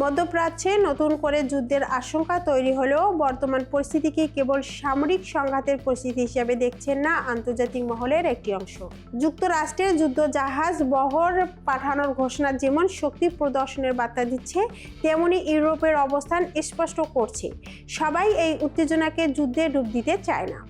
মধ্যপ্রাচ্যে নতুন করে যুদ্ধের আশঙ্কা তৈরি হলেও বর্তমান পরিস্থিতিকে কেবল সামরিক সংঘাতের পরিস্থিতি হিসেবে দেখছেন না আন্তর্জাতিক মহলের একটি অংশ। যুক্তরাষ্ট্রের যুদ্ধ জাহাজ বহর পাঠানোর ঘোষণা যেমন শক্তি প্রদর্শনের বার্তা দিচ্ছে, তেমনি ইউরোপের অবস্থান স্পষ্ট করছে সবাই এই উত্তেজনাকে যুদ্ধে ডুব দিতে চায় না।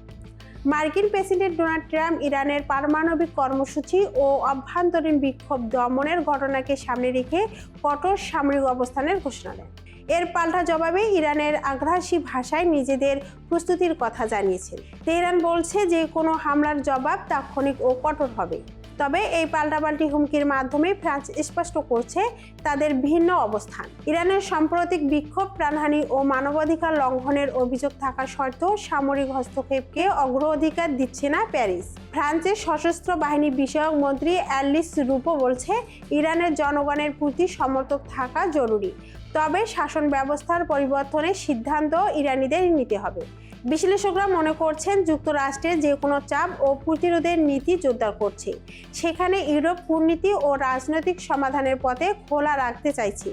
মার্কিন প্রেসিডেন্ট ডোনাল্ড ট্রাম্প ইরানের পারমাণবিক কর্মসূচি ও অভ্যন্তরীণ বিক্ষোভ দমনের ঘটনাকে সামনে রেখে কঠোর সামরিক অবস্থানের ঘোষণা দেন। এর পাল্টা জবাবে ইরানের আগ্রাসী ভাষায় নিজেদের প্রস্তুতির কথা জানিয়েছেন। তেহরান বলছে যে কোনো হামলার জবাব তাৎক্ষণিক ও কঠোর হবে। তবে এই পাল্টাপাল্টি হুমকির মাধ্যমে ফ্রান্স স্পষ্ট করছে তাদের ভিন্ন অবস্থান। ইরানের সাম্প্রতিক বিক্ষোভ, প্রাণহানি ও মানবাধিকার লঙ্ঘনের অভিযোগ থাকা সত্ত্বেও সামরিক হস্তক্ষেপকে অগ্রাধিকার দিচ্ছে না প্যারিস। ফ্রান্সের সশস্ত্র বাহিনী বিষয়ক মন্ত্রী অ্যালিস রুপো বলছে, ইরানের জনগণের প্রতি সমর্থক থাকা জরুরি, তবে শাসন ব্যবস্থার পরিবর্তনের সিদ্ধান্ত ইরানিদের নিতে হবে। বিশ্লেষকরা মনে করছেন যুক্তরাষ্ট্রের যে কোনো চাপ ও প্রতিরোধের নীতি জোরদার করছে, সেখানে ইউরোপ কূটনীতি ও রাজনৈতিক সমাধানের পথে খোলা রাখতে চাইছে।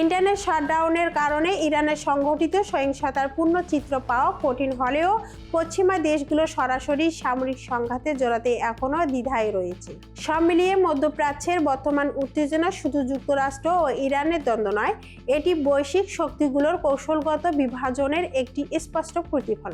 ইন্টারনেট শাটডাউনের কারণে ইরানের সংঘটিত সহিংসতার পূর্ণ চিত্র পাওয়া কঠিন হলেও পশ্চিমা দেশগুলো সরাসরি সামরিক সংঘাতে জড়াতে এখনও দ্বিধায় রয়েছে। সব মিলিয়ে মধ্যপ্রাচ্যের বর্তমান উত্তেজনা শুধু যুক্তরাষ্ট্র ও ইরানের দ্বন্দ্ব নয়, এটি বৈশ্বিক শক্তিগুলোর কৌশলগত বিভাজনের একটি স্পষ্ট প্রতিফলন।